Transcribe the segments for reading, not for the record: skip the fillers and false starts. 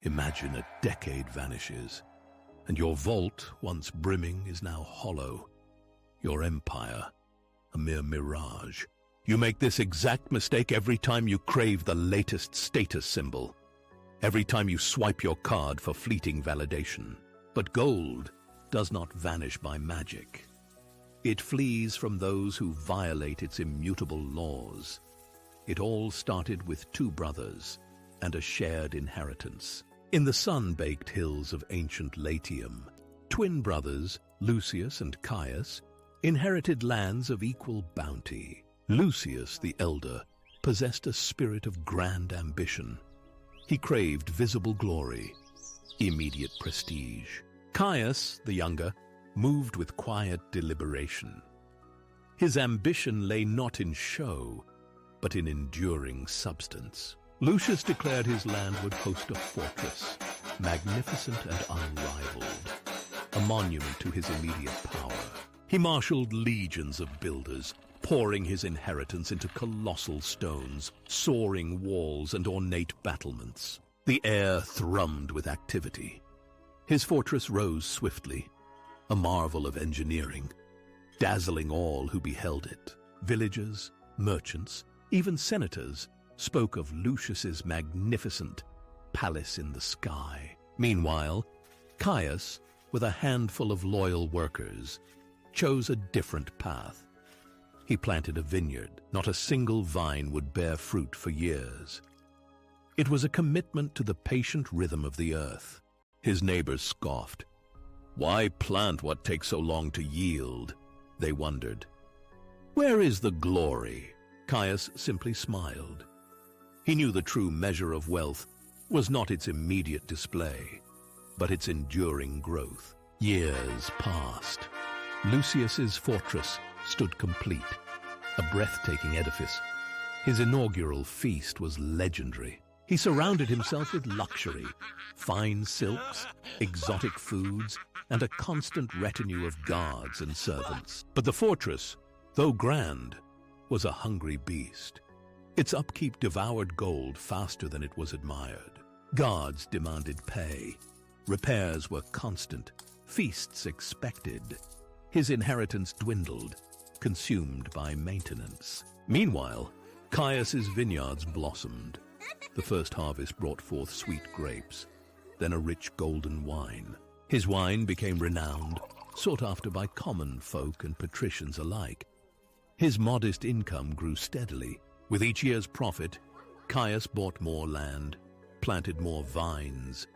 Imagine a decade vanishes, and your vault, once brimming, is now hollow. Your empire, a mere mirage. You make this exact mistake every time you crave the latest status symbol, every time you swipe your card for fleeting validation. But gold does not vanish by magic. It flees from those who violate its immutable laws. It all started with two brothers and a shared inheritance. In the sun-baked hills of ancient Latium, twin brothers, Lucius and Caius, inherited lands of equal bounty. Lucius, the elder, possessed a spirit of grand ambition. He craved visible glory, immediate prestige. Caius, the younger, moved with quiet deliberation. His ambition lay not in show, but in enduring substance. Lucius declared his land would host a fortress, magnificent and unrivaled, a monument to his immediate power. He marshaled legions of builders, pouring his inheritance into colossal stones, soaring walls, and ornate battlements. The air thrummed with activity. His fortress rose swiftly, a marvel of engineering, dazzling all who beheld it. Villagers, merchants, even senators spoke of Lucius's magnificent palace in the sky. Meanwhile, Caius, with a handful of loyal workers, chose a different path. He planted a vineyard. Not a single vine would bear fruit for years. It was a commitment to the patient rhythm of the earth. His neighbors scoffed. Why plant what takes so long to yield? They wondered. Where is the glory? Caius simply smiled. He knew the true measure of wealth was not its immediate display, but its enduring growth. Years passed. Lucius's fortress stood complete, a breathtaking edifice. His inaugural feast was legendary. He surrounded himself with luxury, fine silks, exotic foods, and a constant retinue of guards and servants. But the fortress, though grand, was a hungry beast. Its upkeep devoured gold faster than it was admired. Guards demanded pay. Repairs were constant. Feasts expected. His inheritance dwindled, consumed by maintenance. Meanwhile, Caius's vineyards blossomed. The first harvest brought forth sweet grapes, then a rich golden wine. His wine became renowned, sought after by common folk and patricians alike. His modest income grew steadily. With each year's profit, Caius bought more land, planted more vines.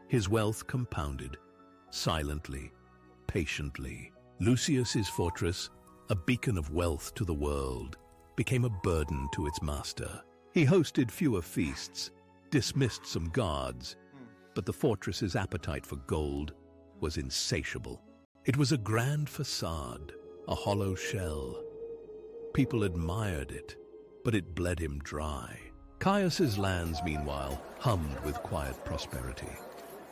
His wealth compounded, silently, patiently. Lucius's fortress, a beacon of wealth to the world, became a burden to its master. He hosted fewer feasts, dismissed some guards, but the fortress's appetite for gold was insatiable. It was a grand facade, a hollow shell. People admired it, but it bled him dry. Caius's lands, meanwhile, hummed with quiet prosperity.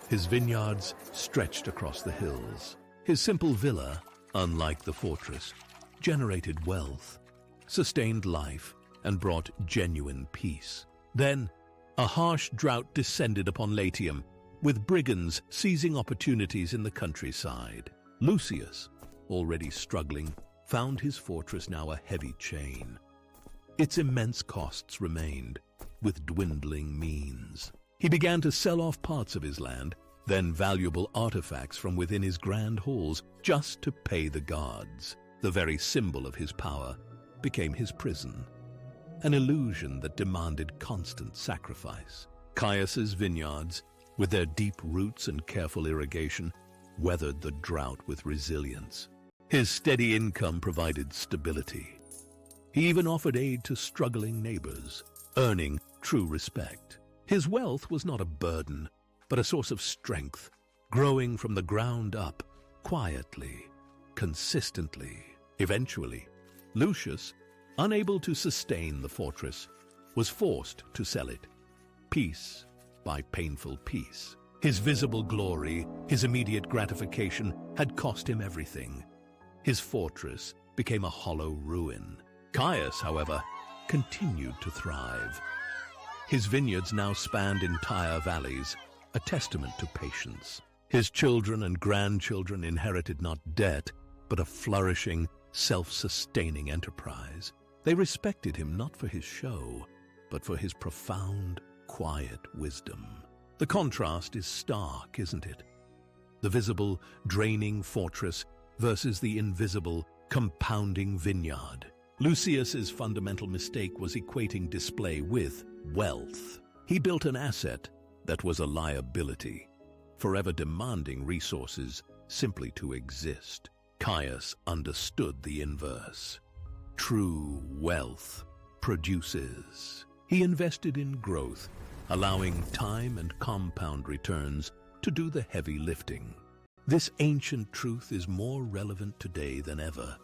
His vineyards stretched across the hills. His simple villa, unlike the fortress, generated wealth, sustained life, and brought genuine peace. Then, a harsh drought descended upon Latium, with brigands seizing opportunities in the countryside. Lucius, already struggling, found his fortress now a heavy chain. Its immense costs remained, with dwindling means. He began to sell off parts of his land, then valuable artifacts from within his grand halls, just to pay the guards. The very symbol of his power became his prison, an illusion that demanded constant sacrifice. Caius's vineyards, with their deep roots and careful irrigation, weathered the drought with resilience. His steady income provided stability. He even offered aid to struggling neighbors, earning true respect. His wealth was not a burden, but a source of strength, growing from the ground up, quietly, consistently. Eventually, Lucius, unable to sustain the fortress, was forced to sell it, piece by painful piece. His visible glory, his immediate gratification, had cost him everything. His fortress became a hollow ruin. Caius, however, continued to thrive. His vineyards now spanned entire valleys, a testament to patience. His children and grandchildren inherited not debt, but a flourishing, self-sustaining enterprise. They respected him not for his show, but for his profound, quiet wisdom. The contrast is stark, isn't it? The visible, draining fortress versus the invisible, compounding vineyard. Lucius's fundamental mistake was equating display with wealth. He built an asset that was a liability, forever demanding resources simply to exist. Caius understood the inverse. True wealth produces. He invested in growth, allowing time and compound returns to do the heavy lifting. This ancient truth is more relevant today than ever.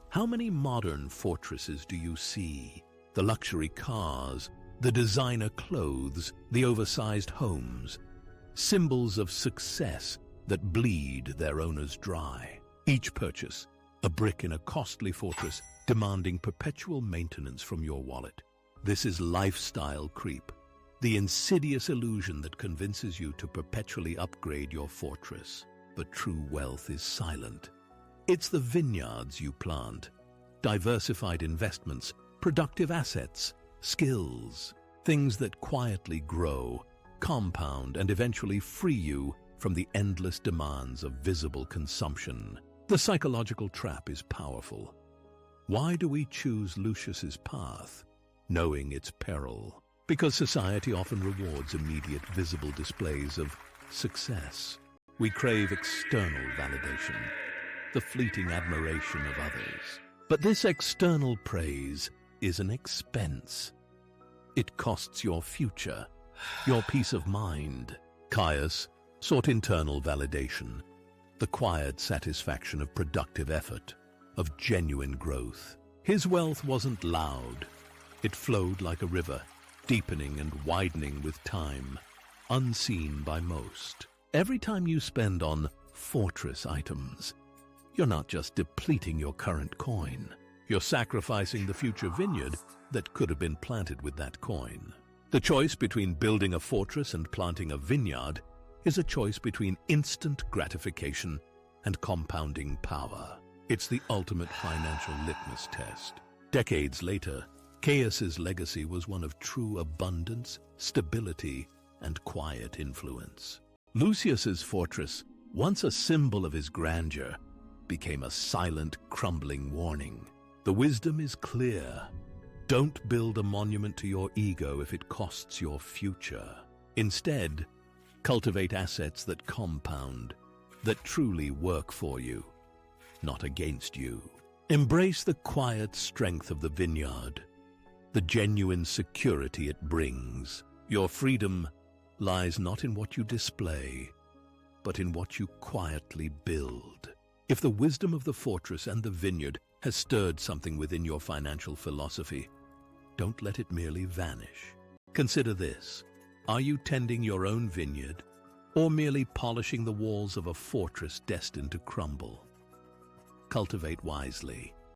How many modern fortresses do you see? The luxury cars, the designer clothes, the oversized homes, symbols of success that bleed their owners dry. Each purchase, a brick in a costly fortress, demanding perpetual maintenance from your wallet. This is lifestyle creep, the insidious illusion that convinces you to perpetually upgrade your fortress. But true wealth is silent. It's the vineyards you plant, diversified investments, productive assets, skills, things that quietly grow, compound, and eventually free you from the endless demands of visible consumption. The psychological trap is powerful. Why do we choose Lucius's path, knowing its peril? Because society often rewards immediate visible displays of success. We crave external validation, the fleeting admiration of others. But this external praise is an expense. It costs your future, your peace of mind. Caius sought internal validation, the quiet satisfaction of productive effort, of genuine growth. His wealth wasn't loud. It flowed like a river, deepening and widening with time, unseen by most. Every time you spend on fortress items, you're not just depleting your current coin. You're sacrificing the future vineyard that could have been planted with that coin. The choice between building a fortress and planting a vineyard is a choice between instant gratification and compounding power. It's the ultimate financial litmus test. Decades later, Caius's legacy was one of true abundance, stability, and quiet influence. Lucius's fortress, once a symbol of his grandeur, became a silent, crumbling warning. The wisdom is clear. Don't build a monument to your ego if it costs your future. Instead, cultivate assets that compound, that truly work for you, not against you. Embrace the quiet strength of the vineyard, the genuine security it brings. Your freedom lies not in what you display, but in what you quietly build. If the wisdom of the fortress and the vineyard has stirred something within your financial philosophy, don't let it merely vanish. Consider this. Are you tending your own vineyard, or merely polishing the walls of a fortress destined to crumble? Cultivate wisely.